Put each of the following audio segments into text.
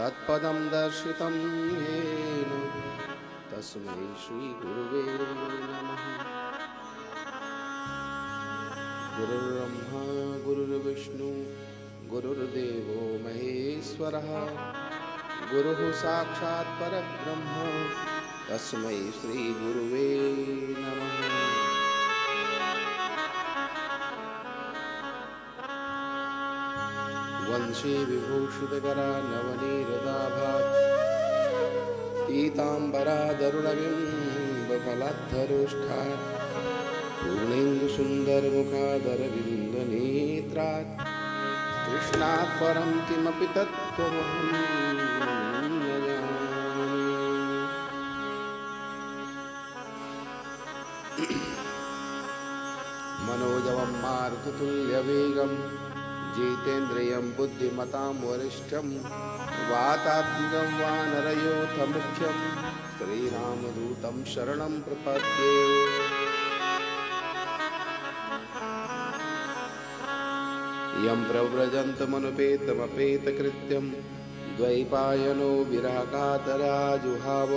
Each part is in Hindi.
तत्पदं दर्शितं येन तस्मै श्री गुरुवे नमः। गुरुर्ब्रह्मा गुरुर्विष्णु गुरुर्देवो महेश्वरः गुरुः साक्षात् परब्रह्म तस्मै श्री गुरुवे नमः। वंशी विभूषितकरा नवनीरदाभात् पीताम्बरादरुणबिम्बफलाद्धरोष्ठा पूर्णेन्दुसुन्दरमुखादरविन्दनेत्रात् कृष्णात् परं किमपि तत्त्वमहं न जानामि। मनोजवं मारुततुल्यवेगं जितेन्द्रियं बुद्धिमतां वरिष्ठं वातात्मजं वानरयोथमुख्यं श्रीरामदूतं शरणं प्रपद्ये। यं प्रव्रजन्तमनुपेतमपेतकृत्यं द्वैपायनो विरहकातराजुहाव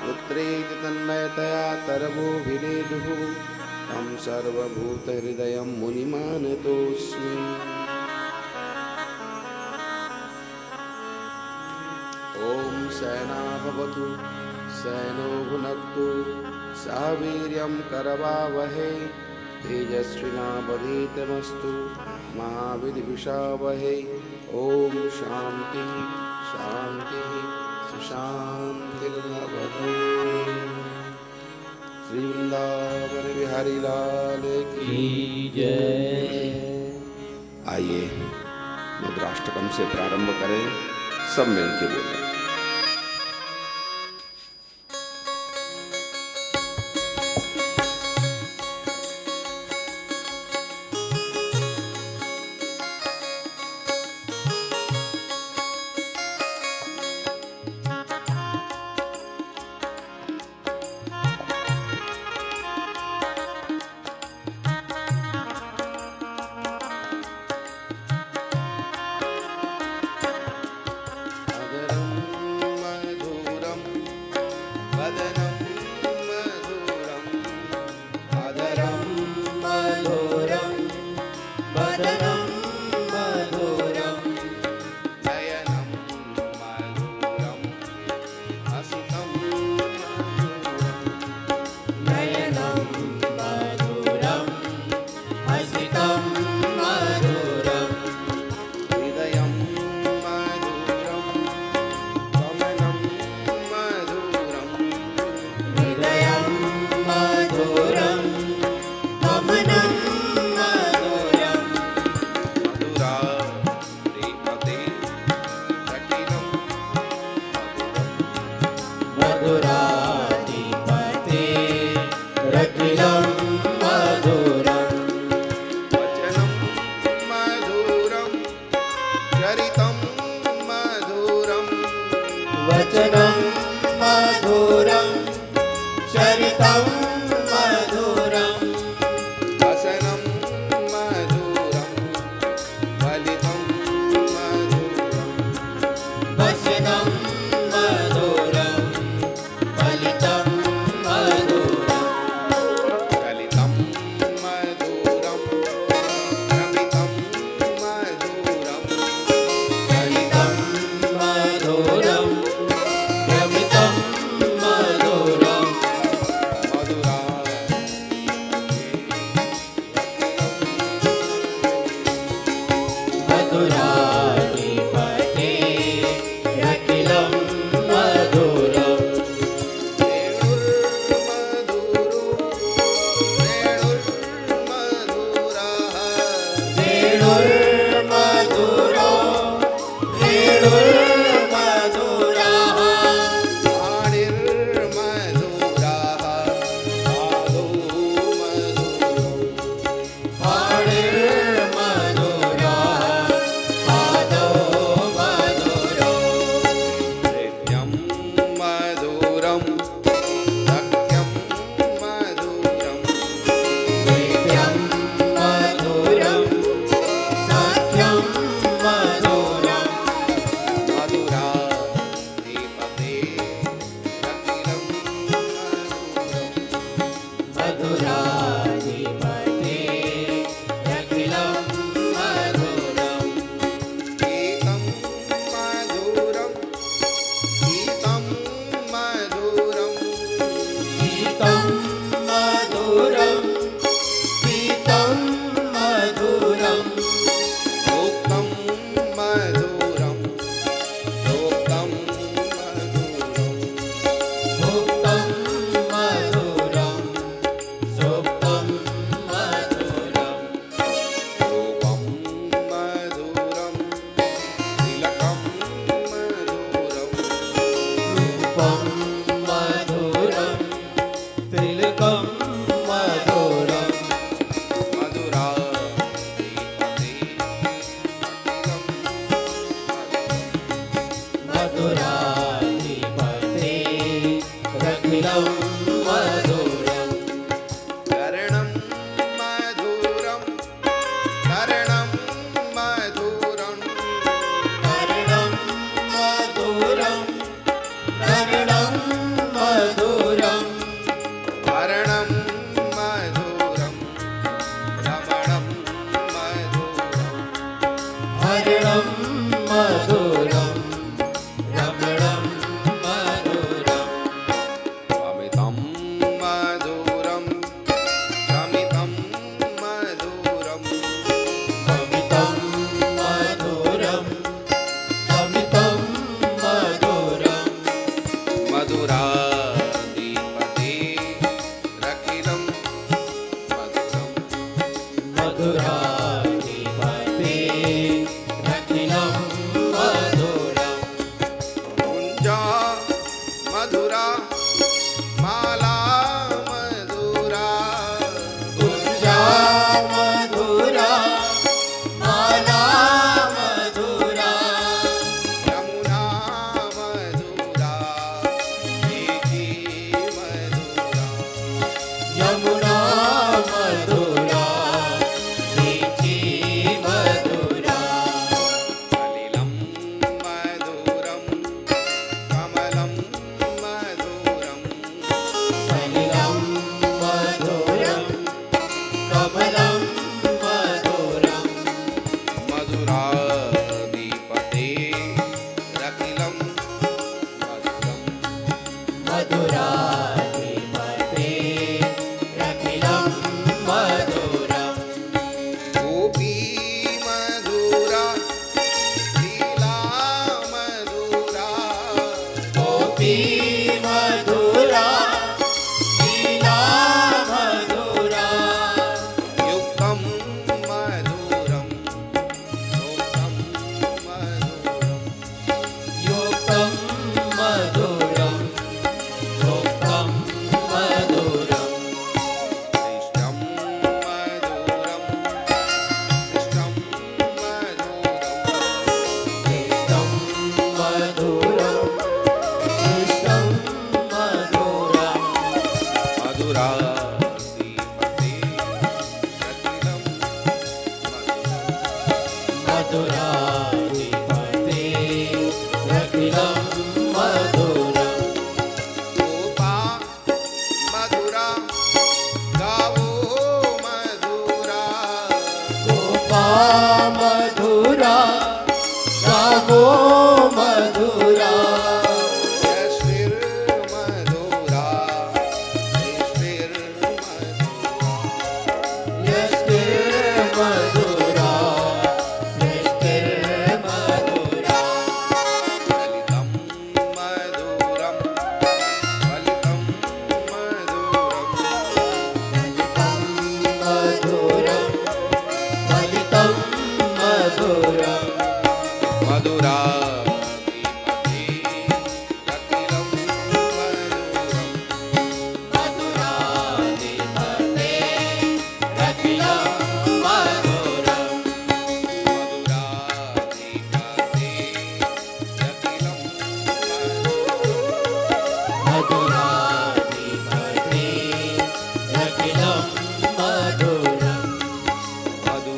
पुत्रेति तन्मयतया तरवोऽभिनेदुः तं सर्वभूतहृदयं मुनिमानतोऽस्मि। ॐ सहना भवतु सहनो भुनक्तु सह वीर्यं करवावहै तेजस्विनावधीतमस्तु मा विद्विषावहै। ॐ शान्ति शान्ति सुशान्तिर्भवतु। श्री वृंदावन बिहारी लाल की जय। आइए मुद्राष्टकम से प्रारंभ करें, सब मिलके बोलें। रूपं मधुरं तिलकं मधुरं मधुराधिपते रखिलं मधुरं कर्णं मधुरं कर्णं मधुरं कर्णं मधुरं कर्णं मधुरं वर्णं मधुरं रमणं मधुरं हरिणं मधुरं रमणं मधुरं अमितं मधुरं शमितं मधुरं अमितं मधुरं अमितं मधुरं मधुराधिपते रखिलं मधुरं मधुराधिपते रखिलं मधुरं कुञ्जा मधुरा माला मधुरा कुञ्जा मधुरा माला मधुरा यमुना मधुरा वीथि मधुरा यमुना मधुरा वीथि मधुरा सलिलं मधुरं कमलं मधुरं सलिलं मधुरं कमलं मधुरं मधुराधिपते रखिलं मधुरं मधुराधिपते रखिलं मधुरं गोपी मधुरा लीला मधुरा गोपी मधुरा लीला मधुरा युक्तं मधुरं योक्तं मधुरं युक्तं मधुरं भोक्तं मधुरं इष्टं मधुरं इष्टं मधुरं इष्टं मधुरं मधुराधिपते रखिलं मधुरं मधुराधिपते रखिलं मधुरं गोपा मधुरा गावो मधुरा गोपा मधुरा गावो मधुरा यष्टिर्मधुरा यष्टिर्मधुरा यष्टिर्मधुरा यष्टिर्मधुरा ललितं मधुरं ललितं मधुरं ललितं मधुरं मधुराधिपते रखिलं मधुरं मधुराधिपते रखिलं मधुरं मधुराधिपते रखिलं मधुरं मधुराधिपते रखिलं मधुरं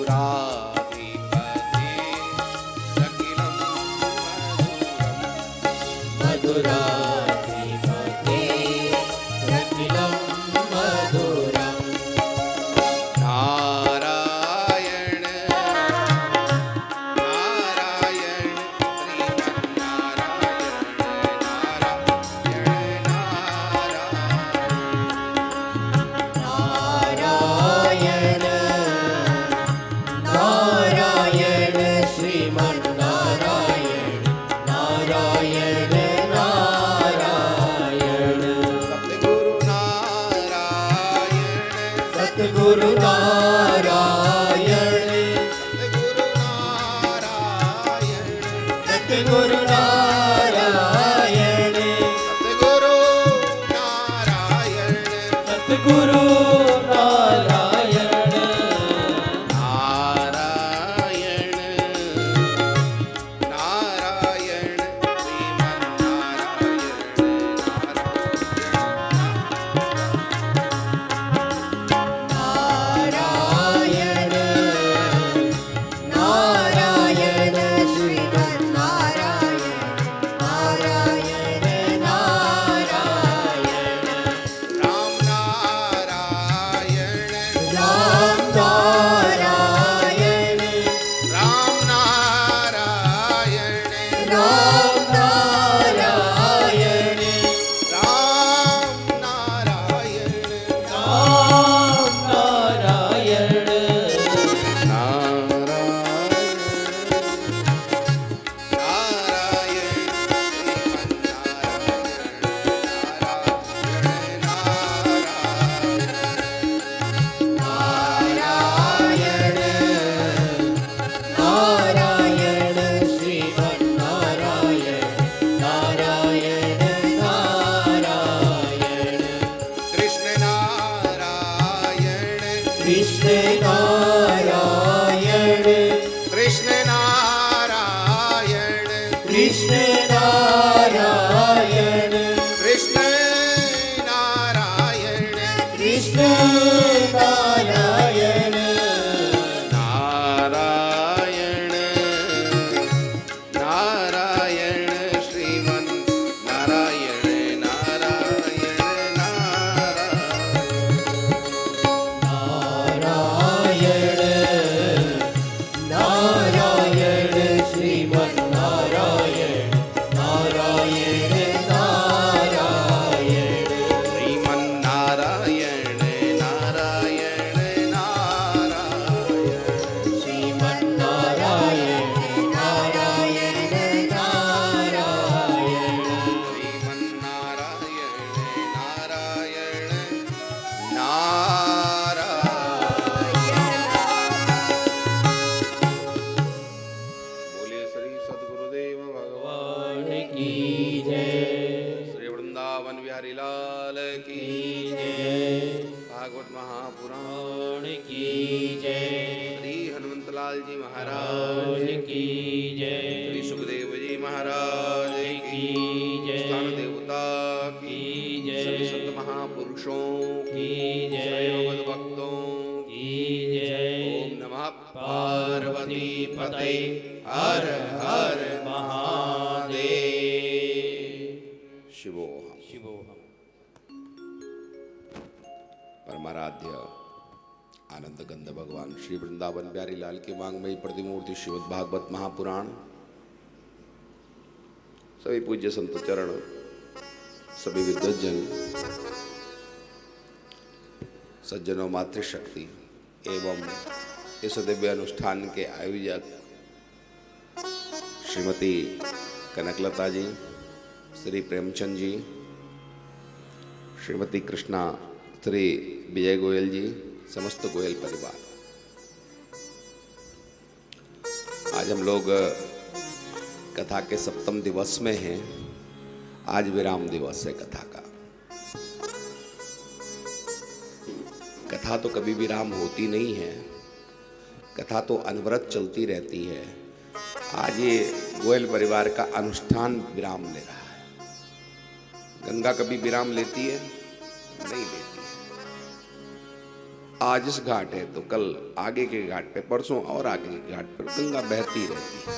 मधुराधिपते रखिलं मधुरं मधुराधिपते रखिलं मधुरं नारायण नारायण श्रीमन्नारायण नारायण नारायण नारायण नारायण श्रीमन्नारायण नारायण नारायण सद्गुरु नारायण सतगुरु नारायण सद्गुरु की जय। श्री वृंदावन बिहारी लाल की जय। भागवत महापुराण पुराण की जय। श्री हनुमंतलाल जी महाराज की जय। श्री सुखदेव जी महाराज की जय। स्थान देवता की जय। सभी संत महापुरुषों की जय। सभी भगवत भक्तों की जय। ओम नमः पार्वती पते हर हर महादेव। शिवोहम शिवोहम। परमाराध्य आनंद गंध भगवान श्री वृंदावन बिहारी लाल की वांग्मयी प्रतिमूर्ति श्रीमद् भागवत महापुराण, सभी पूज्य संत चरण, सभी विद्वज्जन, सज्जनों, मातृशक्ति एवं इस दिव्य अनुष्ठान के आयोजक श्रीमती कनकलता जी, श्री प्रेमचंद जी, श्रीमती कृष्णा, श्री विजय गोयल जी, समस्त गोयल परिवार, आज हम लोग कथा के सप्तम दिवस में हैं। आज विराम दिवस है कथा का। कथा तो कभी विराम होती नहीं है, कथा तो अनवरत चलती रहती है। आज ये गोयल परिवार का अनुष्ठान विराम ले रहा है। गंगा कभी विराम लेती है? नहीं लेती है। आज इस घाट है तो कल आगे के घाट पे, परसों और आगे के घाट पर गंगा बहती रहती है।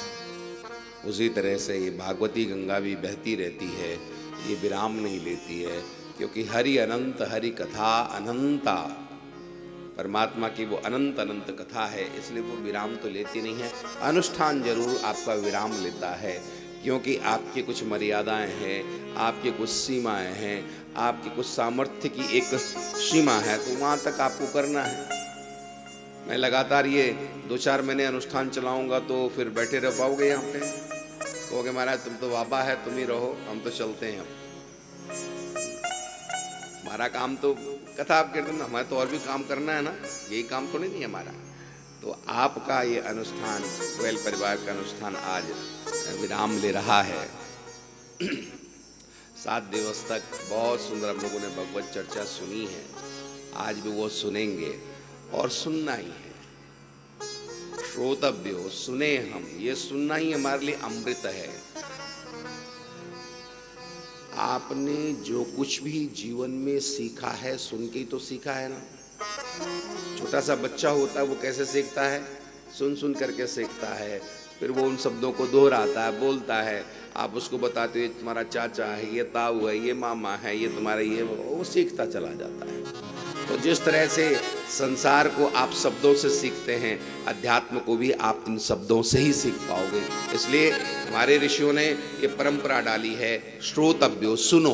उसी तरह से ये भागवती गंगा भी बहती रहती है, ये विराम नहीं लेती है, क्योंकि हरि अनंत, हरि कथा अनंता, परमात्मा की वो अनंत अनंत कथा है, इसलिए वो विराम तो लेती नहीं है। अनुष्ठान जरूर आपका विराम लेता है, क्योंकि आपकी कुछ मर्यादाएं हैं, आपकी कुछ सीमाएं हैं, आपकी कुछ सामर्थ्य की एक सीमा है, तो वहाँ तक आपको करना है। मैं लगातार ये 2-4 महीने अनुष्ठान चलाऊंगा तो फिर बैठे रह पाओगे यहाँ पे? कहोगे महाराज तुम तो बाबा है, तुम ही रहो, हम तो चलते हैं। हमारा काम तो कथा आप कीर्तन, हमें तो और भी काम करना है ना, यही काम तो नहीं है हमारा। तो आपका ये अनुष्ठान, गोयल परिवार का अनुष्ठान आज विराम ले रहा है। 7 दिवस तक बहुत सुंदर हम लोगों ने भगवत चर्चा सुनी है, आज भी वो सुनेंगे और सुनना ही है। श्रोतव्य हो, सुने हम, ये सुनना ही हमारे लिए अमृत है। आपने जो कुछ भी जीवन में सीखा है, सुन के ही तो सीखा है ना। छोटा सा बच्चा होता है, वो कैसे सीखता है? सुन सुन करके सीखता है, फिर वो उन शब्दों को दोहराता है, बोलता है। आप उसको बताते हो ये तुम्हारा चाचा है, ये ताऊ है, ये मामा है, ये तुम्हारा ये, वो सीखता चला जाता है। तो जिस तरह से संसार को आप शब्दों से सीखते हैं, अध्यात्म को भी आप इन शब्दों से ही सीख पाओगे। इसलिए हमारे ऋषियों ने ये परंपरा डाली है, श्रोतव्यो, सुनो।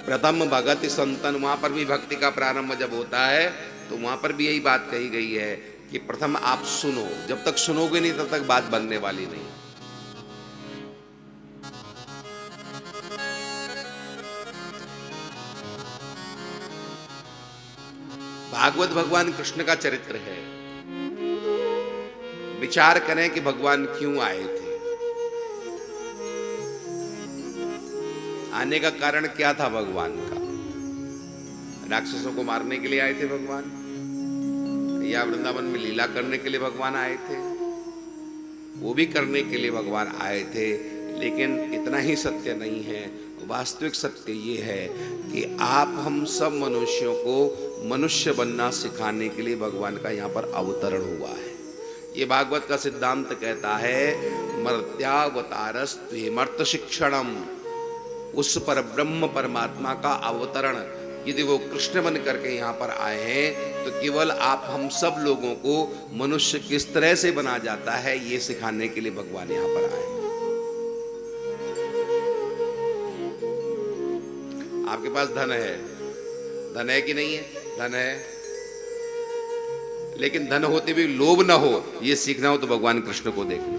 प्रथम भगति संतन, वहां पर भी भक्ति का प्रारंभ जब होता है तो वहां पर भी यही बात कही गई है कि प्रथम आप सुनो। जब तक सुनोगे नहीं तब तक बात बनने वाली नहीं। भागवत भगवान कृष्ण का चरित्र है। विचार करें कि भगवान क्यों आए थे, आने का कारण क्या था भगवान का? राक्षसों को मारने के लिए आए थे भगवान, या वृंदावन में लीला करने के लिए भगवान आए थे? वो भी करने के लिए भगवान आए थे, लेकिन इतना ही सत्य नहीं है। वास्तविक सत्य ये है कि आप हम सब मनुष्यों को मनुष्य बनना सिखाने के लिए भगवान का यहाँ पर अवतरण हुआ है। ये भागवत का सिद्धांत कहता है, मर्त्यावतारस्त्वेमर्त शिक्षणम, उस पर ब्रह्म परमात्मा का अवतरण यदि वो कृष्ण बन करके यहाँ पर आए हैं, तो केवल आप हम सब लोगों को मनुष्य किस तरह से बना जाता है ये सिखाने के लिए भगवान यहाँ पर आए। आपके पास धन है, धन है कि नहीं है? धन है, लेकिन धन होते भी लोभ न हो, ये सीखना हो तो भगवान कृष्ण को देखना।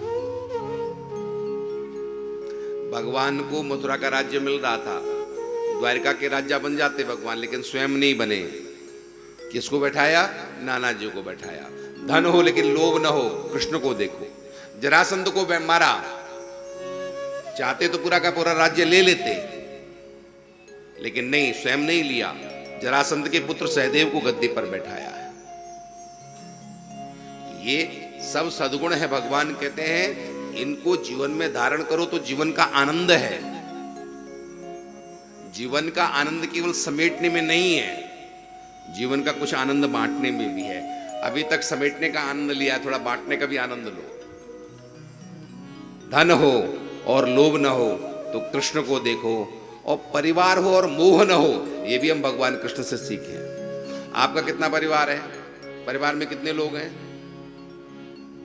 भगवान को मथुरा का राज्य मिल रहा था, द्वारिका के राजा बन जाते भगवान, लेकिन स्वयं नहीं बने। किसको बैठाया? नाना जी को बैठाया। धन हो लेकिन लोभ न हो, कृष्ण को देखो। जरासंध को मारा, चाहते तो पूरा का पूरा राज्य ले लेते, लेकिन नहीं, स्वयं नहीं लिया। जरासंध के पुत्र सहदेव को गद्दी पर बैठाया है। ये सब सद्गुण है। भगवान कहते हैं इनको जीवन में धारण करो तो जीवन का आनंद है। जीवन का आनंद केवल समेटने में नहीं है, जीवन का कुछ आनंद बांटने में भी है। अभी तक समेटने का आनंद लिया, थोड़ा बांटने का भी आनंद लो। धन हो और लोभ न हो तो कृष्ण को देखो, और परिवार हो और मोह न हो, ये भी हम भगवान कृष्ण से सीखे। आपका कितना परिवार है? परिवार में कितने लोग हैं?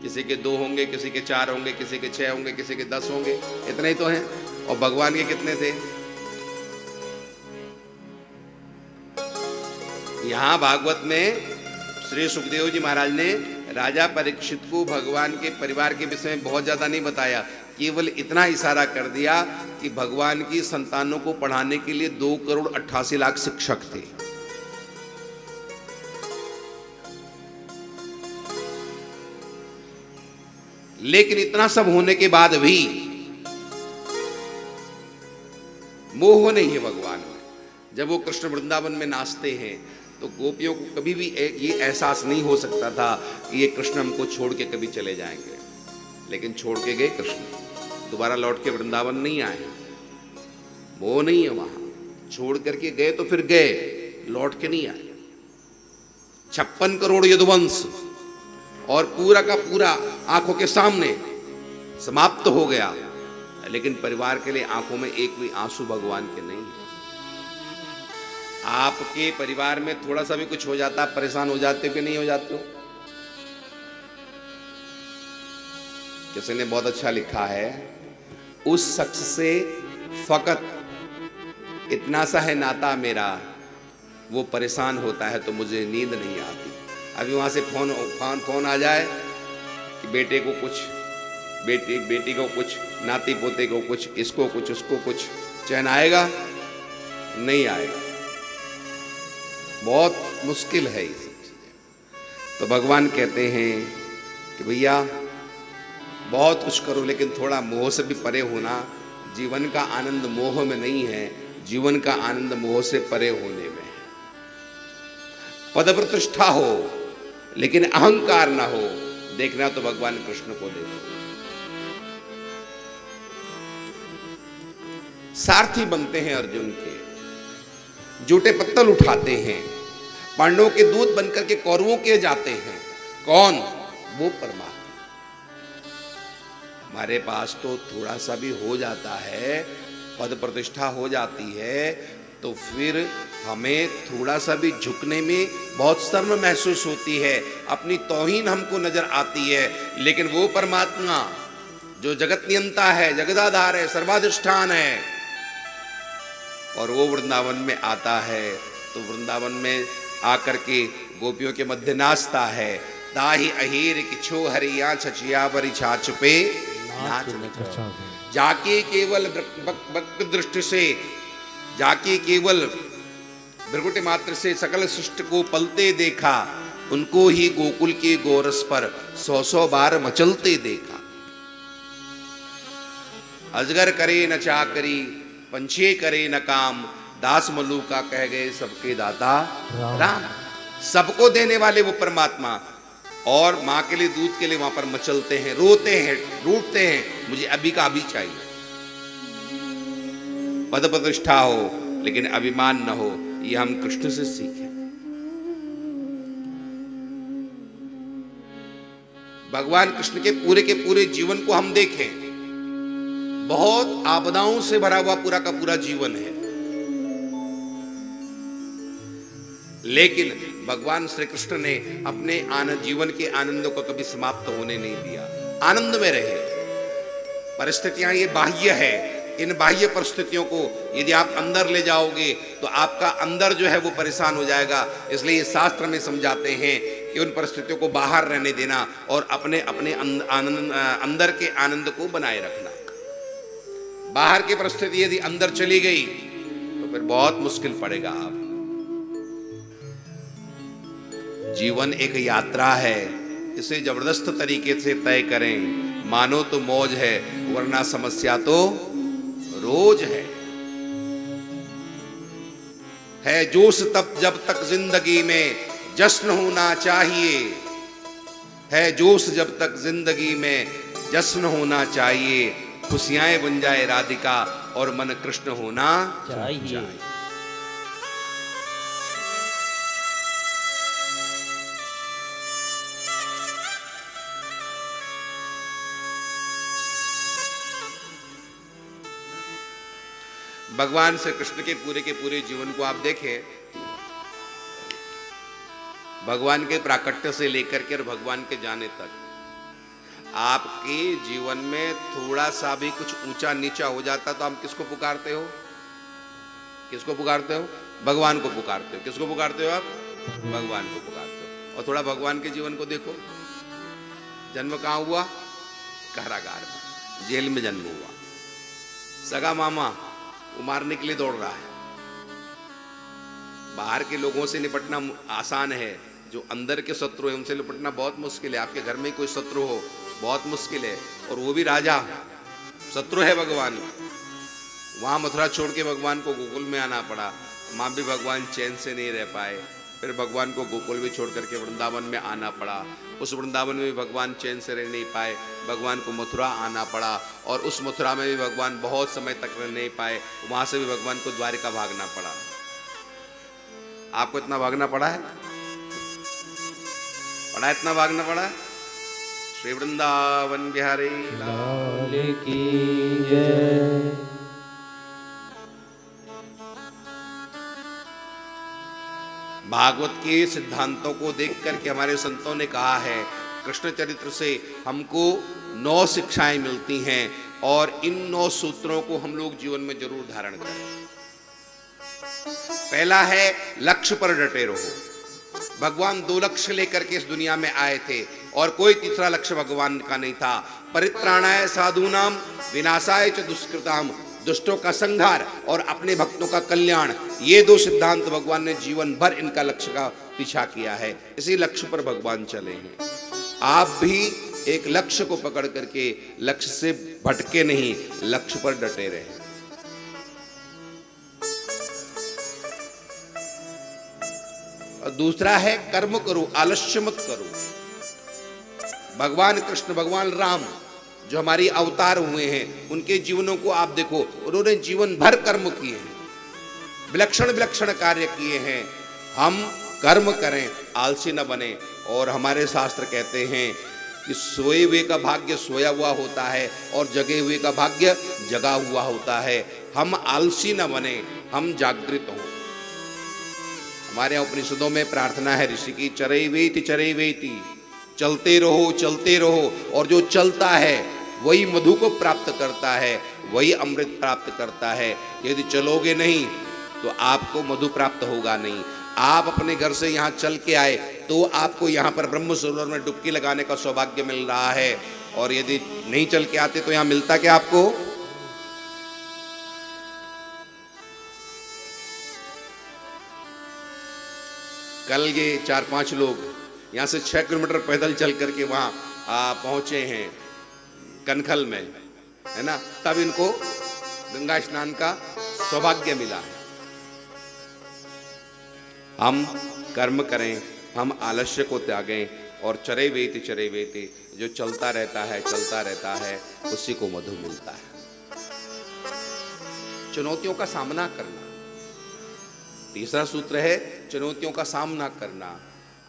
किसी के 2 होंगे, किसी के 4 होंगे, किसी के 6 होंगे, किसी के 10 होंगे, इतने ही तो हैं। और भगवान के कितने थे? यहां भागवत में श्री सुखदेव जी महाराज ने राजा परीक्षित को भगवान के परिवार के विषय में बहुत ज्यादा नहीं बताया, केवल इतना इशारा कर दिया कि भगवान की संतानों को पढ़ाने के लिए 2,88,00,000 शिक्षक थे। लेकिन इतना सब होने के बाद भी मोह नहीं है भगवान में। जब वो कृष्ण वृंदावन में नाचते हैं तो गोपियों को कभी भी ये एहसास नहीं हो सकता था कि ये कृष्ण हमको छोड़ के कभी चले जाएंगे। लेकिन छोड़ के गए कृष्ण, दोबारा लौट के वृंदावन नहीं आए। वो नहीं है वहां, छोड़ करके गए तो फिर गए, लौट के नहीं आए। 56 करोड़ यदुवंश और पूरा का पूरा आंखों के सामने समाप्त हो गया, लेकिन परिवार के लिए आंखों में एक भी आंसू भगवान के नहीं है। आपके परिवार में थोड़ा सा भी कुछ हो जाता, परेशान हो जाते हो कि नहीं हो जाते हो? किसी ने बहुत अच्छा लिखा है, उस शख्स से फकत इतना सा है नाता मेरा, वो परेशान होता है तो मुझे नींद नहीं आती। अभी वहां से फोन आ जाए कि बेटे को कुछ, बेटी को कुछ, नाती पोते को कुछ, इसको कुछ, उसको कुछ, चैन आएगा? नहीं आएगा। बहुत मुश्किल है ये सब चीजें। तो भगवान कहते हैं कि भैया बहुत कुछ करो, लेकिन थोड़ा मोह से भी परे होना। जीवन का आनंद मोह में नहीं है, जीवन का आनंद मोह से परे होने में है। पद प्रतिष्ठा हो लेकिन अहंकार ना हो। देखना तो भगवान कृष्ण को देखो। सारथी बनते हैं अर्जुन के, जूठे पत्तल उठाते हैं, पांडवों के दूत बनकर के कौरवों के जाते हैं। कौन? वो परमात्मा। हमारे पास तो थोड़ा सा भी हो जाता है, पद प्रतिष्ठा हो जाती है, तो फिर हमें थोड़ा सा भी झुकने में बहुत शर्म महसूस होती है, अपनी तौहीन हमको नजर आती है। लेकिन वो परमात्मा जो जगत नियंता है, जगदाधार है, सर्वाधिष्ठान है, और वो वृंदावन में आता है तो वृंदावन में आकर के गोपियों के मध्य नाचता है। दाही अहीर किछो हरिया छचिया बरी छाछ पे नाच जाके केवल वक्र दृष्टि से, जाके केवल भृगुटि मात्र से सकल सृष्टि को पलते देखा, उनको ही गोकुल के गोरस पर 100 बार मचलते देखा। अजगर करे न चाकरी, पंछी करे न काम, दास मलूका कह गए सबके दाता राम। सबको देने वाले वो परमात्मा, और माँ के लिए, दूध के लिए वहां पर मचलते हैं, रोते हैं, रूठते हैं, मुझे अभी का अभी चाहिए। पद प्रतिष्ठा हो लेकिन अभिमान न हो, ये हम कृष्ण से सीखे। भगवान कृष्ण के पूरे जीवन को हम देखें, बहुत आपदाओं से भरा हुआ पूरा का पूरा जीवन है, लेकिन भगवान श्री कृष्ण ने अपने आनंद, जीवन के आनंद को कभी समाप्त होने नहीं दिया। आनंद में रहे। परिस्थितियां ये बाह्य है, इन बाह्य परिस्थितियों को यदि आप अंदर ले जाओगे तो आपका अंदर जो है वो परेशान हो जाएगा। इसलिए शास्त्र में समझाते हैं कि उन परिस्थितियों को बाहर रहने देना और अपने अपने आनंद, अंदर के आनंद को बनाए रखना। बाहर की परिस्थिति यदि अंदर चली गई तो फिर बहुत मुश्किल पड़ेगा। आप जीवन एक यात्रा है, इसे जबरदस्त तरीके से तय करें। मानो तो मौज है, वरना समस्या तो रोज है जोश तब जब तक जिंदगी में जश्न होना चाहिए, है जोश जब तक जिंदगी में जश्न होना चाहिए, खुशियां बन जाए राधिका और मन कृष्ण होना चाहिए। भगवान श्री कृष्ण के पूरे जीवन को आप देखें, भगवान के प्राकट्य से लेकर के और भगवान के जाने तक, आपके जीवन में थोड़ा सा भी कुछ ऊंचा नीचा हो जाता तो आप किसको पुकारते हो? किसको पुकारते हो? भगवान को पुकारते हो। किसको पुकारते हो आप? भगवान को पुकारते हो। और थोड़ा भगवान के जीवन को देखो, जन्म कहां हुआ? कारागार में, जेल में जन्म हुआ। सगा मामा वो मारने के लिए दौड़ रहा है। बाहर के लोगों से निपटना आसान है, जो अंदर के शत्रु है उनसे निपटना बहुत मुश्किल है। आपके घर में कोई शत्रु हो बहुत मुश्किल है, और वो भी राजा शत्रु है भगवान। वहां मथुरा छोड़ के भगवान को गोकुल में आना पड़ा, मां भी भगवान चैन से नहीं रह पाए, फिर भगवान को गोकुल भी छोड़ करके वृंदावन में आना पड़ा। उस वृंदावन में भी भगवान चैन से रह नहीं पाए, भगवान को मथुरा आना पड़ा, और उस मथुरा में भी भगवान बहुत समय तक रह नहीं पाए, वहां से भी भगवान को द्वारिका भागना पड़ा। आपको इतना भागना पड़ा है? इतना भागना पड़ा? श्री वृंदावन बिहारी लाल की जय। भागवत के सिद्धांतों को देख करके हमारे संतों ने कहा है, कृष्ण चरित्र से हमको 9 शिक्षाएं मिलती हैं, और इन 9 सूत्रों को हम लोग जीवन में जरूर धारण करें। पहला है, लक्ष्य पर डटे रहो। भगवान 2 लक्ष्य लेकर के इस दुनिया में आए थे, और कोई तीसरा लक्ष्य भगवान का नहीं था। परित्राणाय साधूनाम विनाशाय च दुष्कृताम, दुष्टों का संहार और अपने भक्तों का कल्याण, ये 2 सिद्धांत भगवान ने जीवन भर इनका लक्ष्य का पीछा किया है। इसी लक्ष्य पर भगवान चले हैं। आप भी एक लक्ष्य को पकड़ करके लक्ष्य से भटके नहीं, लक्ष्य पर डटे रहे। और दूसरा है, कर्म करो, आलस्य मत करो। भगवान कृष्ण, भगवान राम जो हमारी अवतार हुए हैं, उनके जीवनों को आप देखो, उन्होंने जीवन भर कर्म किए हैं, विलक्षण विलक्षण कार्य किए हैं। हम कर्म करें, आलसी न बने। और हमारे शास्त्र कहते हैं कि सोए हुए का भाग्य सोया हुआ होता है, और जगे हुए का भाग्य जगा हुआ होता है। हम आलसी न बने, हम जागृत हों। हमारे उपनिषदों में प्रार्थना है ऋषि की, चरैवेति चरैवेति, चलते रहो चलते रहो। और जो चलता है वही मधु को प्राप्त करता है, वही अमृत प्राप्त करता है। यदि चलोगे नहीं तो आपको मधु प्राप्त होगा नहीं। आप अपने घर से यहाँ चल के आए तो आपको यहाँ पर ब्रह्म सरोवर में डुबकी लगाने का सौभाग्य मिल रहा है, और यदि नहीं चल के आते तो यहाँ मिलता क्या आपको? कल ये 4-5 लोग यहाँ से 6 किलोमीटर पैदल चल करके वहाँ पहुँचे हैं कनखल में, है ना, तब इनको गंगा स्नान का सौभाग्य मिला है। हम कर्म करें, हम आलस्य को त्यागें, और चरैवेति चरैवेति, जो चलता रहता है उसी को मधु मिलता है। चुनौतियों का सामना करना, तीसरा सूत्र है चुनौतियों का सामना करना।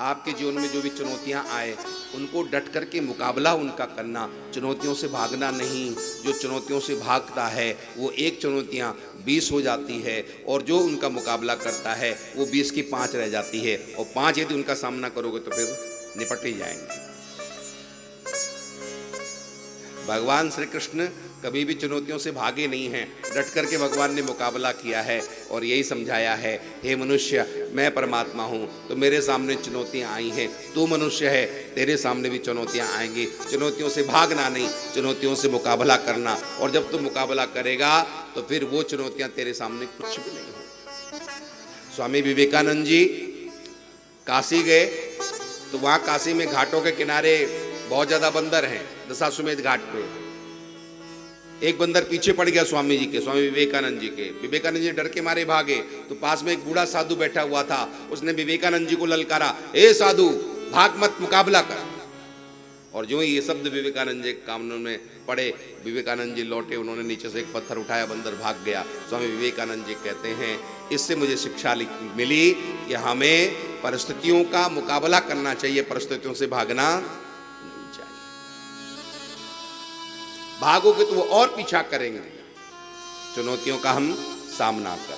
आपके जीवन में जो भी चुनौतियां आए उनको डट करके मुकाबला उनका करना, चुनौतियों से भागना नहीं। जो चुनौतियों से भागता है वो एक चुनौतियां 20 हो जाती है, और जो उनका मुकाबला करता है वो 20 की 5 रह जाती है, और 5 यदि उनका सामना करोगे तो फिर निपट ही जाएंगे। भगवान श्री कृष्ण कभी भी चुनौतियों से भागे नहीं हैं, डट करके भगवान ने मुकाबला किया है, और यही समझाया है, हे मनुष्य, मैं परमात्मा हूँ, तो मेरे सामने चुनौतियाँ आई हैं, तू मनुष्य है, तेरे सामने भी चुनौतियाँ आएंगी। चुनौतियों से भागना नहीं, चुनौतियों से मुकाबला करना, और जब तू मुकाबला करेगा तो फिर वो चुनौतियाँ तेरे सामने कुछ भी नहीं हो। स्वामी विवेकानंद जी काशी गए तो वहाँ काशी में घाटों के किनारे बहुत ज़्यादा बंदर हैं, दशाश्वमेध घाट पे। एक बंदर पीछे पड़ गया स्वामी जी के, स्वामी विवेकानंद जी के। विवेकानंद जी डर के मारे भागे तो पास में एक बूढ़ा साधु बैठा हुआ था। उसने विवेकानंद जी को ललकारा, ए साधु भाग मत, मुकाबला कर। और जो ही ये शब्द विवेकानंद जी के कानों में पड़े, विवेकानंद जी लौटे, उन्होंने नीचे से एक पत्थर उठाया, बंदर भाग गया। स्वामी विवेकानंद जी कहते हैं इससे मुझे शिक्षा मिली कि हमें परिस्थितियों का मुकाबला करना चाहिए, परिस्थितियों से भागना नहीं चाहिए। भागोगे तो वो और पीछा करेंगे। चुनौतियों का हम सामना करें,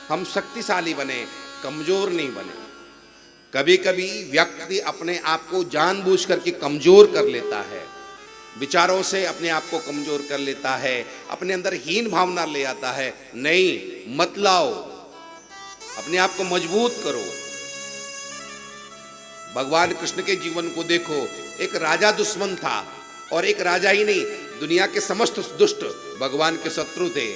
हम शक्तिशाली बने, कमजोर नहीं बने। कभी कभी व्यक्ति अपने आप को जानबूझ करके कमजोर कर लेता है, विचारों से अपने आप को कमजोर कर लेता है, अपने अंदर हीन भावना ले आता है। नहीं, मत लाओ, अपने आप को मजबूत करो। भगवान कृष्ण के जीवन को देखो, एक राजा दुश्मन था, और एक राजा ही नहीं, दुनिया के समस्त दुष्ट भगवान के शत्रु थे।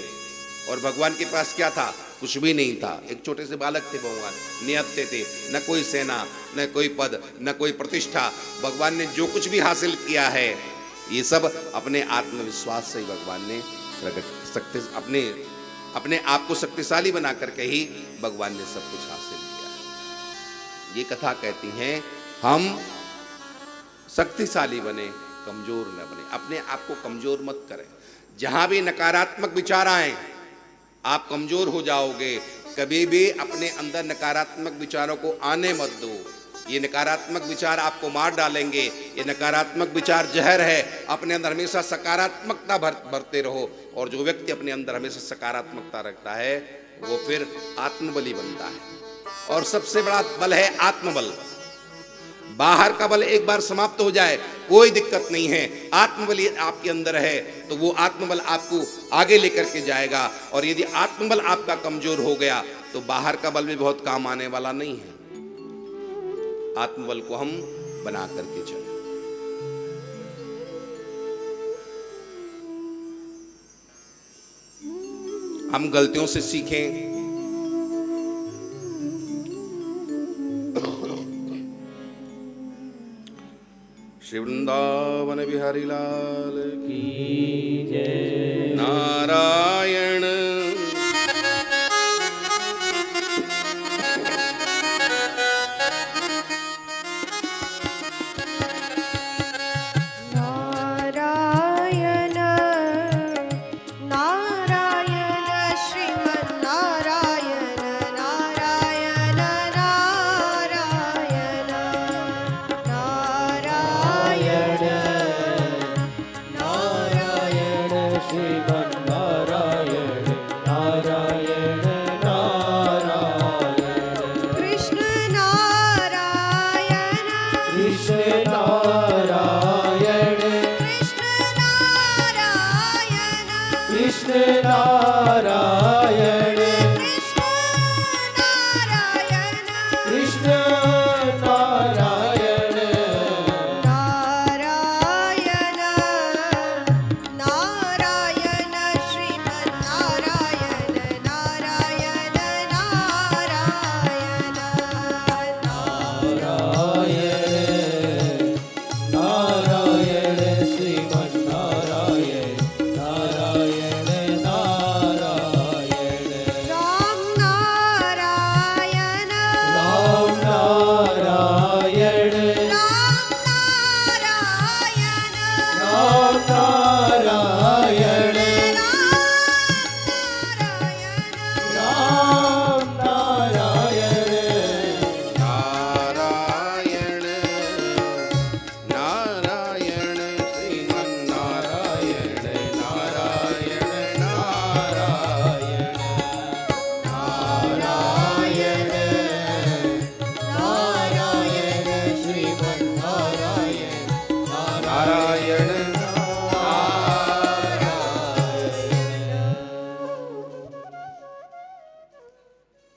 और भगवान के पास क्या था? कुछ भी नहीं था। एक छोटे से बालक थे भगवान, निहत्थे थे, न कोई सेना, न कोई पद, न कोई प्रतिष्ठा। भगवान ने जो कुछ भी हासिल किया है, ये सब अपने आत्मविश्वास से ही भगवान ने प्रकट, अपने आप को शक्तिशाली बना करके ही भगवान ने सब कुछ हासिल किया। ये कथा कहती है हम शक्तिशाली बने, कमजोर न बने। अपने आप को कमजोर मत करें। जहां भी नकारात्मक विचार आए, आप कमजोर हो जाओगे। कभी भी अपने अंदर नकारात्मक विचारों को आने मत दो। ये नकारात्मक विचार आपको मार डालेंगे। ये नकारात्मक विचार जहर है। अपने अंदर हमेशा सकारात्मकता भरते रहो। और जो व्यक्ति अपने अंदर हमेशा सकारात्मकता रखता है, वो फिर आत्मबली बनता है। और सबसे बड़ा बल है आत्मबल। बाहर का बल एक बार समाप्त हो जाए, कोई दिक्कत नहीं है। आत्मबल आपके अंदर है तो वो आत्मबल आपको आगे लेकर के जाएगा। और यदि आत्मबल आपका कमजोर हो गया तो बाहर का बल भी बहुत काम आने वाला नहीं है। आत्मबल को हम बना करके चलें। हम गलतियों से सीखें। श्री वृंदावन बिहारी लाल की जय। नारायण नारायण नारायण श्रीमन्नारायण नारायण नारायण नारायण नारायण श्रीमन्नारायण नारायण नारायण। कृष्ण नारायण कृष्ण नारायण कृष्ण नारायण कृष्ण नारायण